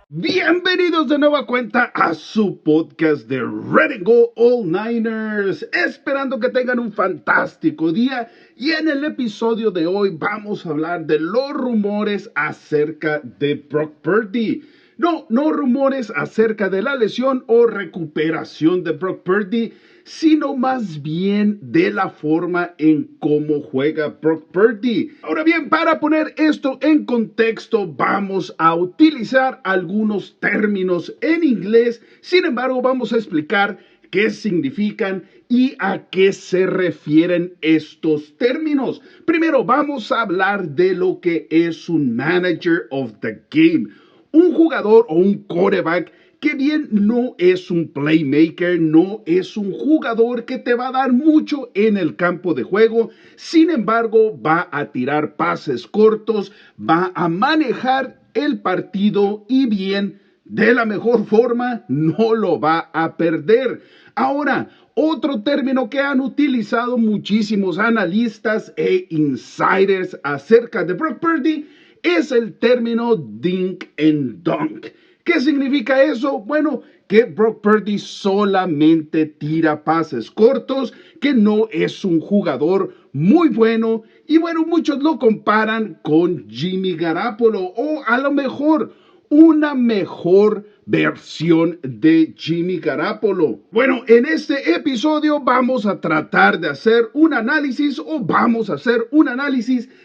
Bienvenidos de nueva cuenta a su podcast de Ready Go All Niners, esperando que tengan un fantástico día. Y en el episodio de hoy vamos a hablar de los rumores acerca de Brock Purdy. No rumores acerca de la lesión o recuperación de Brock Purdy, sino más bien de la forma en cómo juega Brock Purdy. Ahora bien, para poner esto en contexto, vamos a utilizar algunos términos en inglés. Sin embargo, vamos a explicar qué significan y a qué se refieren estos términos. Primero, vamos a hablar de lo que es un manager of the game. Un jugador o un quarterback que bien no es un playmaker, no es un jugador que te va a dar mucho en el campo de juego. Sin embargo, va a tirar pases cortos, va a manejar el partido y bien, de la mejor forma, no lo va a perder. Ahora, otro término que han utilizado muchísimos analistas e insiders acerca de Brock Purdy es el término dink and dunk. ¿Qué significa eso? Bueno, que Brock Purdy solamente tira pases cortos, que no es un jugador muy bueno. Y bueno, muchos lo comparan con Jimmy Garoppolo o a lo mejor una mejor versión de Jimmy Garoppolo. Bueno, en este episodio vamos a tratar de hacer un análisis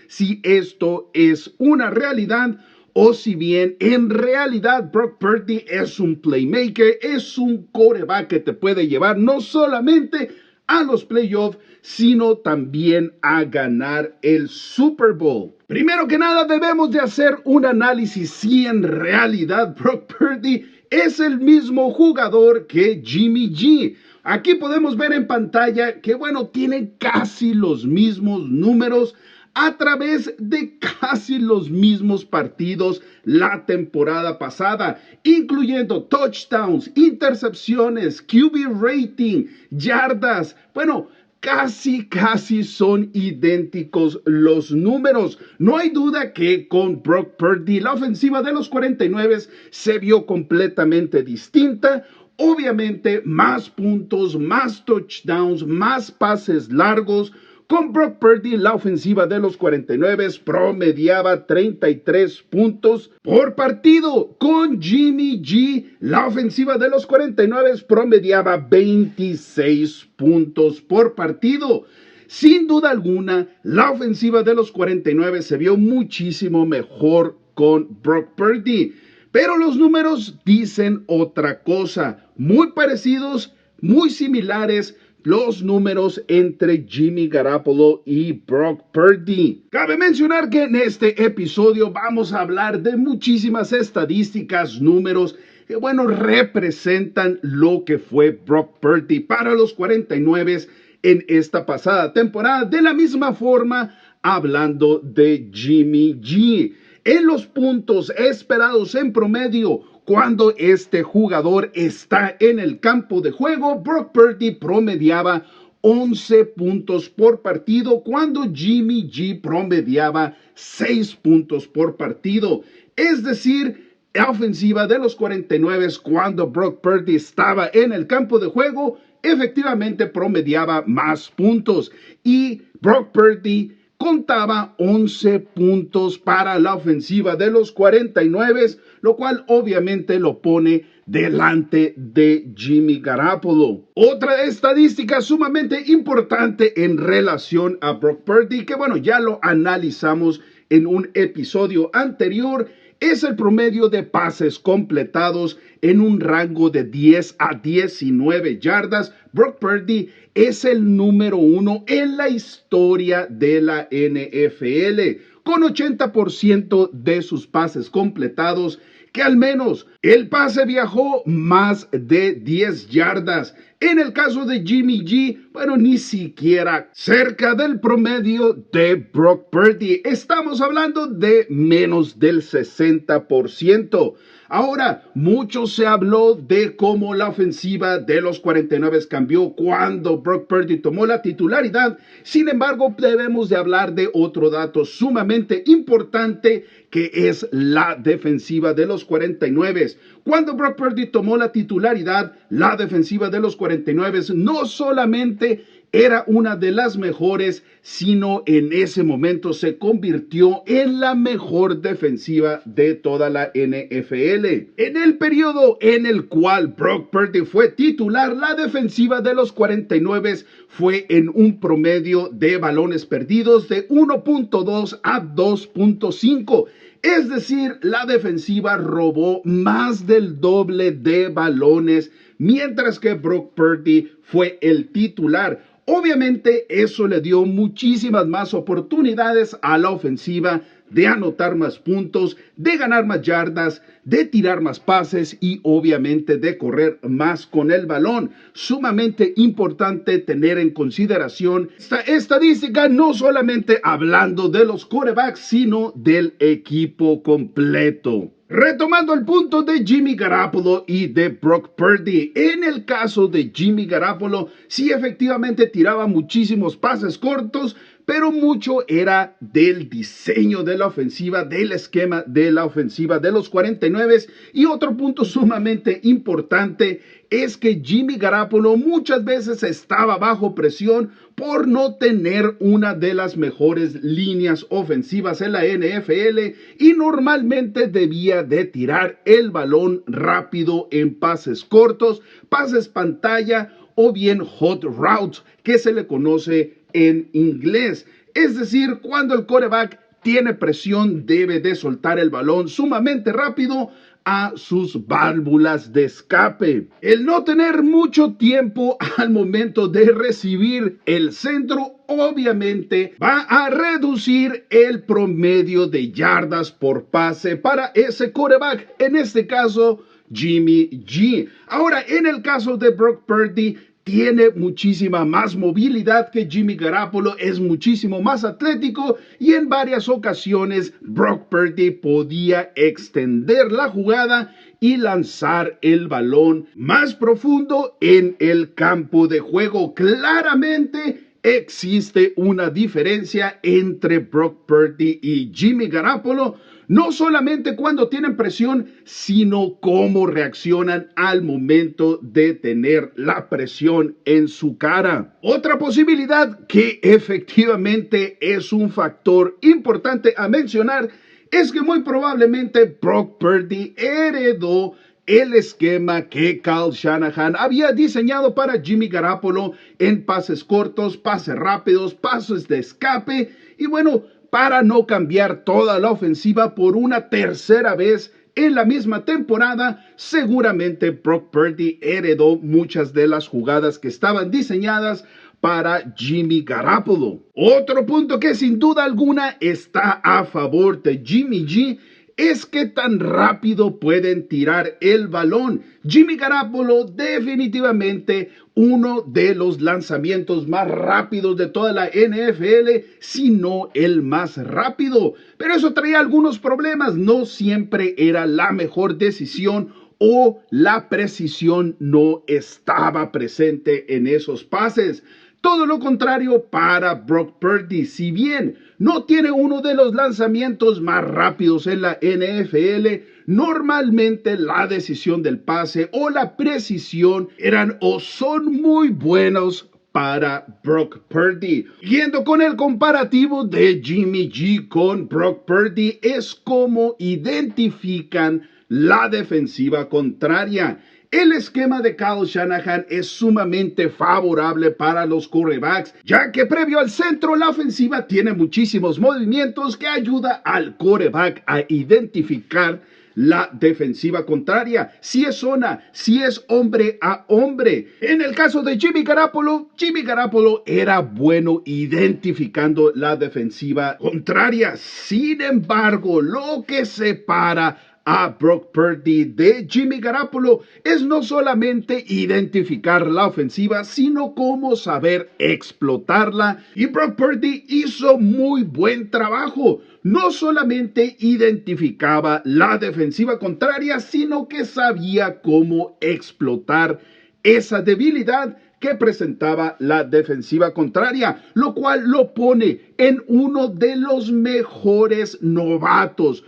si esto es una realidad o si bien en realidad Brock Purdy es un playmaker, es un quarterback que te puede llevar no solamente a los playoffs, sino también a ganar el Super Bowl. Primero que nada, debemos de hacer un análisis si en realidad Brock Purdy es el mismo jugador que Jimmy G. Aquí podemos ver en pantalla que, bueno, tiene casi los mismos números a través de casi los mismos partidos la temporada pasada, incluyendo touchdowns, intercepciones, QB rating, yardas. Bueno, casi son idénticos los números. No hay duda que con Brock Purdy la ofensiva de los 49 se vio completamente distinta. Obviamente, más puntos, más touchdowns, más pases largos. Con Brock Purdy, la ofensiva de los 49 promediaba 33 puntos por partido. Con Jimmy G, la ofensiva de los 49 promediaba 26 puntos por partido. Sin duda alguna, la ofensiva de los 49 se vio muchísimo mejor con Brock Purdy. Pero los números dicen otra cosa. Muy parecidos, muy similares los números entre Jimmy Garoppolo y Brock Purdy. Cabe mencionar que en este episodio vamos a hablar de muchísimas estadísticas, números que, bueno, representan lo que fue Brock Purdy para los 49 en esta pasada temporada. De la misma forma, hablando de Jimmy G. En los puntos esperados en promedio, cuando este jugador está en el campo de juego, Brock Purdy promediaba 11 puntos por partido, cuando Jimmy G promediaba 6 puntos por partido. Es decir, la ofensiva de los 49 cuando Brock Purdy estaba en el campo de juego, efectivamente promediaba más puntos. Y Brock Purdy contaba 11 puntos para la ofensiva de los 49, lo cual obviamente lo pone delante de Jimmy Garoppolo. Otra estadística sumamente importante en relación a Brock Purdy, que bueno, ya lo analizamos en un episodio anterior, es el promedio de pases completados en un rango de 10 a 19 yardas. Brock Purdy es el número 1 en la historia de la NFL, con 80% de sus pases completados, que al menos el pase viajó más de 10 yardas. En el caso de Jimmy G, bueno, ni siquiera cerca del promedio de Brock Purdy. Estamos hablando de menos del 60%. Ahora, mucho se habló de cómo la ofensiva de los 49 cambió cuando Brock Purdy tomó la titularidad. Sin embargo, debemos de hablar de otro dato sumamente importante, que es la defensiva de los 49. Cuando Brock Purdy tomó la titularidad, la defensiva de los 49 no solamente era una de las mejores, sino en ese momento se convirtió en la mejor defensiva de toda la NFL. En el periodo en el cual Brock Purdy fue titular, la defensiva de los 49 fue en un promedio de balones perdidos de 1.2 a 2.5. Es decir, la defensiva robó más del doble de balones, mientras que Brock Purdy fue el titular. Obviamente eso le dio muchísimas más oportunidades a la ofensiva de anotar más puntos, de ganar más yardas, de tirar más pases y obviamente de correr más con el balón. Sumamente importante tener en consideración esta estadística, no solamente hablando de los quarterbacks, sino del equipo completo. Retomando el punto de Jimmy Garoppolo y de Brock Purdy, en el caso de Jimmy Garoppolo, sí efectivamente tiraba muchísimos pases cortos, pero mucho era del diseño de la ofensiva, del esquema de la ofensiva de los 49. Y otro punto sumamente importante es que Jimmy Garoppolo muchas veces estaba bajo presión por no tener una de las mejores líneas ofensivas en la NFL y normalmente debía de tirar el balón rápido en pases cortos, pases pantalla o bien hot routes, que se le conoce en inglés. Es decir, cuando el quarterback tiene presión, debe de soltar el balón sumamente rápido a sus válvulas de escape. El no tener mucho tiempo al momento de recibir el centro obviamente va a reducir el promedio de yardas por pase para ese quarterback, en este caso Jimmy G. Ahora, en el caso de Brock Purdy, tiene muchísima más movilidad que Jimmy Garoppolo, es muchísimo más atlético y en varias ocasiones Brock Purdy podía extender la jugada y lanzar el balón más profundo en el campo de juego. Claramente existe una diferencia entre Brock Purdy y Jimmy Garoppolo, no solamente cuando tienen presión, sino cómo reaccionan al momento de tener la presión en su cara. Otra posibilidad que efectivamente es un factor importante a mencionar es que muy probablemente Brock Purdy heredó el esquema que Kyle Shanahan había diseñado para Jimmy Garoppolo en pases cortos, pases rápidos, pases de escape y bueno, para no cambiar toda la ofensiva por una tercera vez en la misma temporada, seguramente Brock Purdy heredó muchas de las jugadas que estaban diseñadas para Jimmy Garoppolo. Otro punto que sin duda alguna está a favor de Jimmy G es que tan rápido pueden tirar el balón. Jimmy Garoppolo definitivamente uno de los lanzamientos más rápidos de toda la NFL, si no el más rápido. Pero eso traía algunos problemas, no siempre era la mejor decisión o la precisión no estaba presente en esos pases. Todo lo contrario para Brock Purdy. Si bien no tiene uno de los lanzamientos más rápidos en la NFL, normalmente la decisión del pase o la precisión eran o son muy buenos para Brock Purdy. Yendo con el comparativo de Jimmy G con Brock Purdy, es como identifican la defensiva contraria. El esquema de Kyle Shanahan es sumamente favorable para los quarterbacks, ya que previo al centro la ofensiva tiene muchísimos movimientos que ayuda al quarterback a identificar la defensiva contraria, si es zona, si es hombre a hombre. En el caso de Jimmy Garoppolo era bueno identificando la defensiva contraria. Sin embargo, lo que separa a Brock Purdy de Jimmy Garoppolo es no solamente identificar la ofensiva, sino cómo saber explotarla. Y Brock Purdy hizo muy buen trabajo. No solamente identificaba la defensiva contraria, sino que sabía cómo explotar esa debilidad que presentaba la defensiva contraria, lo cual lo pone en uno de los mejores novatos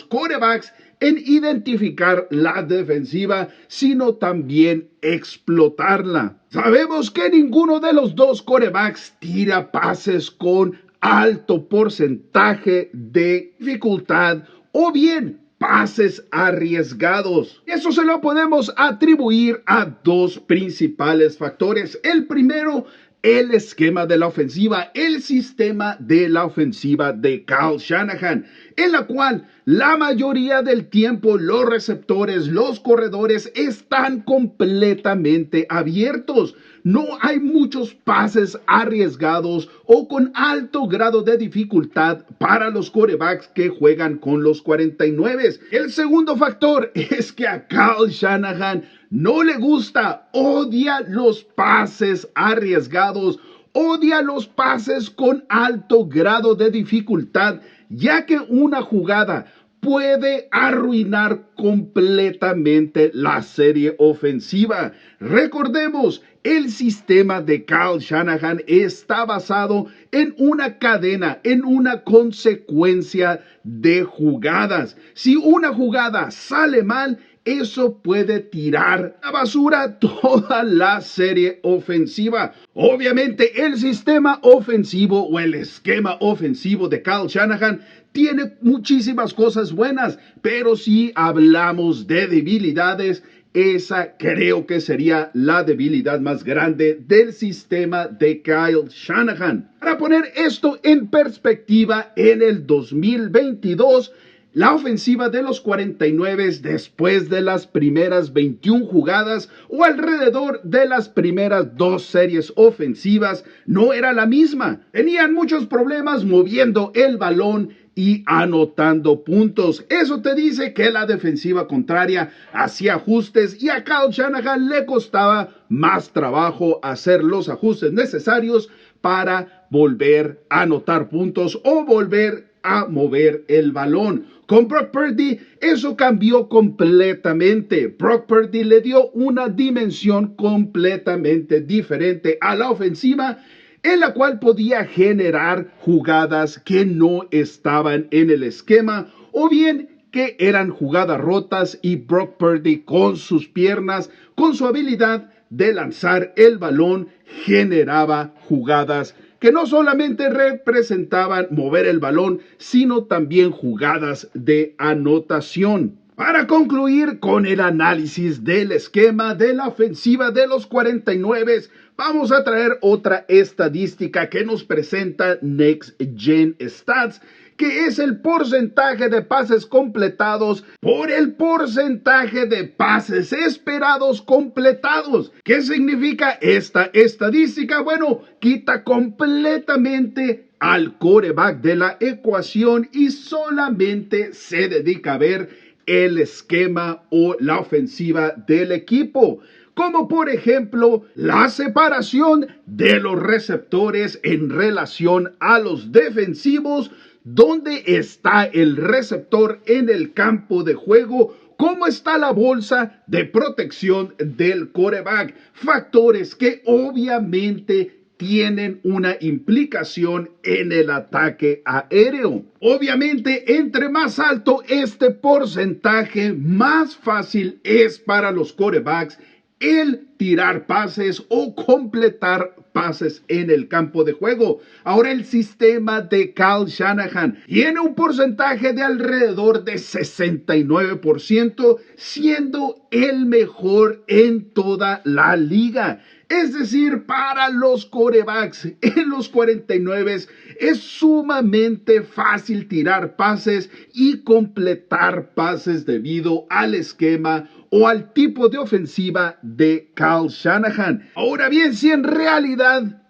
quarterbacks en identificar la defensiva, sino también explotarla. Sabemos que ninguno de los dos quarterbacks tira pases con alto porcentaje de dificultad o bien pases arriesgados. Eso se lo podemos atribuir a dos principales factores. El primero, el esquema de la ofensiva, el sistema de la ofensiva de Kyle Shanahan, en la cual la mayoría del tiempo los receptores, los corredores están completamente abiertos. No hay muchos pases arriesgados o con alto grado de dificultad para los quarterbacks que juegan con los 49. El segundo factor es que a Kyle Shanahan no le gusta, odia los pases arriesgados, odia los pases con alto grado de dificultad, ya que una jugada puede arruinar completamente la serie ofensiva. Recordemos, el sistema de Kyle Shanahan está basado en una cadena, en una consecuencia de jugadas. Si una jugada sale mal, eso puede tirar a basura toda la serie ofensiva. Obviamente, el sistema ofensivo o el esquema ofensivo de Kyle Shanahan tiene muchísimas cosas buenas, pero si hablamos de debilidades, esa creo que sería la debilidad más grande del sistema de Kyle Shanahan. Para poner esto en perspectiva, en el 2022, la ofensiva de los 49 después de las primeras 21 jugadas o alrededor de las primeras dos series ofensivas no era la misma. Tenían muchos problemas moviendo el balón y anotando puntos. Eso te dice que la defensiva contraria hacía ajustes y a Kyle Shanahan le costaba más trabajo hacer los ajustes necesarios para volver a anotar puntos o volver a mover el balón. Con Brock Purdy eso cambió completamente. Brock Purdy le dio una dimensión completamente diferente a la ofensiva, en la cual podía generar jugadas que no estaban en el esquema o bien que eran jugadas rotas, y Brock Purdy con sus piernas, con su habilidad de lanzar el balón, generaba jugadas que no solamente representaban mover el balón, sino también jugadas de anotación. Para concluir con el análisis del esquema de la ofensiva de los 49, vamos a traer otra estadística que nos presenta Next Gen Stats, que es el porcentaje de pases completados por el porcentaje de pases esperados completados. ¿Qué significa esta estadística? Bueno, quita completamente al quarterback de la ecuación y solamente se dedica a ver el esquema o la ofensiva del equipo, como por ejemplo la separación de los receptores en relación a los defensivos, dónde está el receptor en el campo de juego, cómo está la bolsa de protección del quarterback, factores que obviamente tienen una implicación en el ataque aéreo. Obviamente, entre más alto este porcentaje, más fácil es para los quarterbacks el tirar pases o completar pases en el campo de juego. Ahora, el sistema de Kyle Shanahan tiene un porcentaje de alrededor de 69%, siendo el mejor en toda la liga. Es decir, para los quarterbacks en los 49 es sumamente fácil tirar pases y completar pases debido al esquema o al tipo de ofensiva de Kyle Shanahan. Ahora bien, si en realidad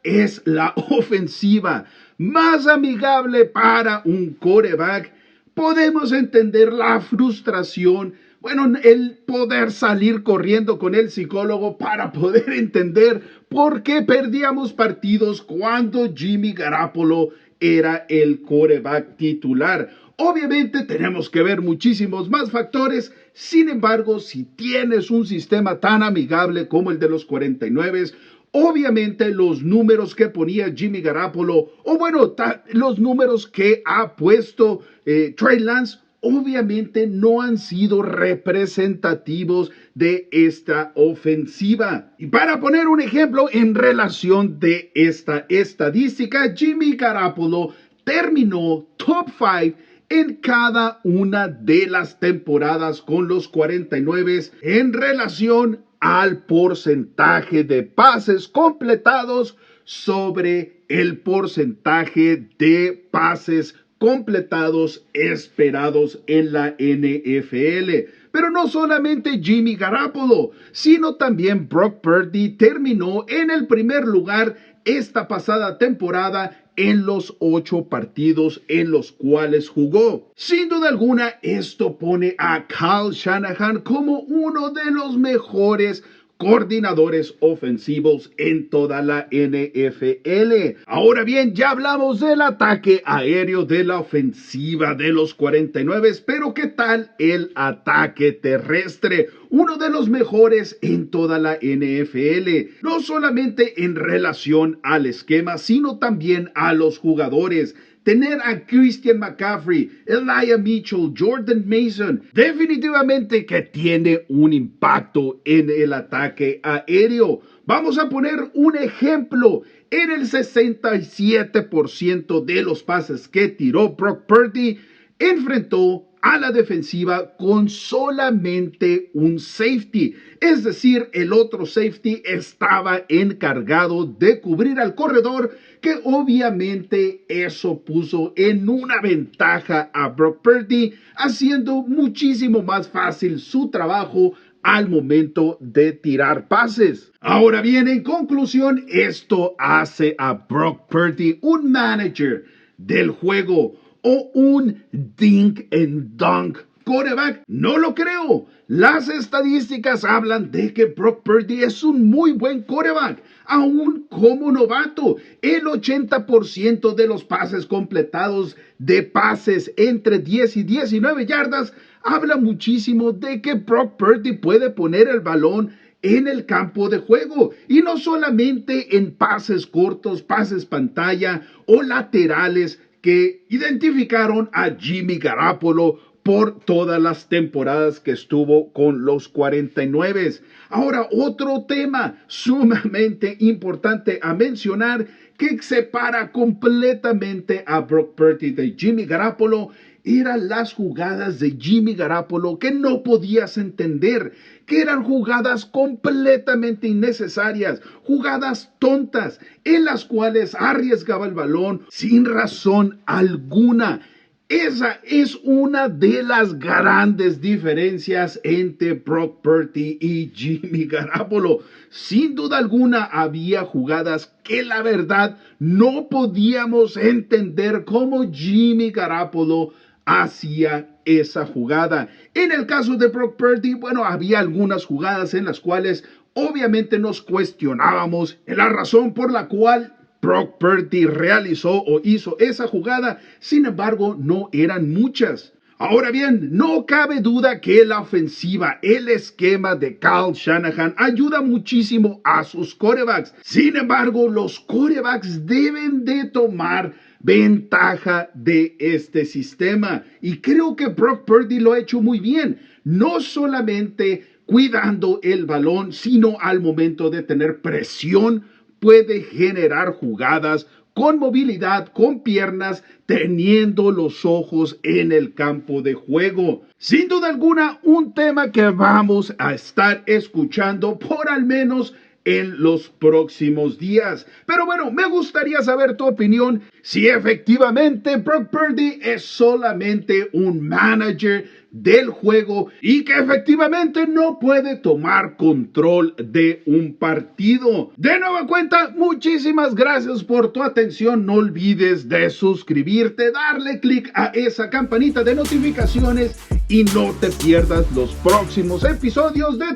es la ofensiva más amigable para un quarterback, podemos entender la frustración, bueno, el poder salir corriendo con el psicólogo para poder entender por qué perdíamos partidos cuando Jimmy Garoppolo era el quarterback titular. Obviamente tenemos que ver muchísimos más factores. Sin embargo, si tienes un sistema tan amigable como el de los 49, obviamente los números que ponía Jimmy Garoppolo, o bueno, los números que ha puesto Trey Lance, obviamente no han sido representativos de esta ofensiva. Y para poner un ejemplo en relación de esta estadística, Jimmy Garoppolo terminó top 5 en cada una de las temporadas con los 49 en relación al porcentaje de pases completados sobre el porcentaje de pases completados esperados en la NFL. Pero no solamente Jimmy Garoppolo, sino también Brock Purdy terminó en el primer lugar esta pasada temporada en los 8 partidos en los cuales jugó. Sin duda alguna, esto pone a Kyle Shanahan como uno de los mejores coordinadores ofensivos en toda la NFL. Ahora bien, ya hablamos del ataque aéreo de la ofensiva de los 49, pero ¿qué tal el ataque terrestre? Uno de los mejores en toda la NFL, no solamente en relación al esquema, sino también a los jugadores. Tener a Christian McCaffrey, Elijah Mitchell, Jordan Mason, definitivamente que tiene un impacto en el ataque aéreo. Vamos a poner un ejemplo. En el 67% de los pases que tiró Brock Purdy, enfrentó a la defensiva con solamente un safety. Es decir, el otro safety estaba encargado de cubrir al corredor, que obviamente eso puso en una ventaja a Brock Purdy, haciendo muchísimo más fácil su trabajo al momento de tirar pases. Ahora bien, en conclusión, esto hace a Brock Purdy un manager del juego o un dink and dunk quarterback. No lo creo. Las estadísticas hablan de que Brock Purdy es un muy buen quarterback, aún como novato. El 80% de los pases completados de pases entre 10 y 19 yardas habla muchísimo de que Brock Purdy puede poner el balón en el campo de juego, y no solamente en pases cortos, pases pantalla o laterales que identificaron a Jimmy Garoppolo por todas las temporadas que estuvo con los 49. Ahora, otro tema sumamente importante a mencionar que separa completamente a Brock Purdy de Jimmy Garoppolo eran las jugadas de Jimmy Garoppolo que no podías entender, que eran jugadas completamente innecesarias, jugadas tontas, en las cuales arriesgaba el balón sin razón alguna. Esa es una de las grandes diferencias entre Brock Purdy y Jimmy Garoppolo. Sin duda alguna había jugadas que la verdad no podíamos entender cómo Jimmy Garoppolo hacía esa jugada. En el caso de Brock Purdy, bueno, había algunas jugadas en las cuales obviamente nos cuestionábamos la razón por la cual Brock Purdy realizó o hizo esa jugada. Sin embargo, no eran muchas. Ahora bien, no cabe duda que la ofensiva, el esquema de Kyle Shanahan ayuda muchísimo a sus quarterbacks. Sin embargo, los quarterbacks deben de tomar ventaja de este sistema. Y creo que Brock Purdy lo ha hecho muy bien. No solamente cuidando el balón, sino al momento de tener presión, puede generar jugadas con movilidad, con piernas, teniendo los ojos en el campo de juego. Sin duda alguna, un tema que vamos a estar escuchando por al menos en los próximos días. Pero bueno, me gustaría saber tu opinión si efectivamente Brock Purdy es solamente un manager del juego y que efectivamente no puede tomar control de un partido. De nueva cuenta, muchísimas gracias por tu atención. No olvides de suscribirte, darle clic a esa campanita de notificaciones y no te pierdas los próximos episodios de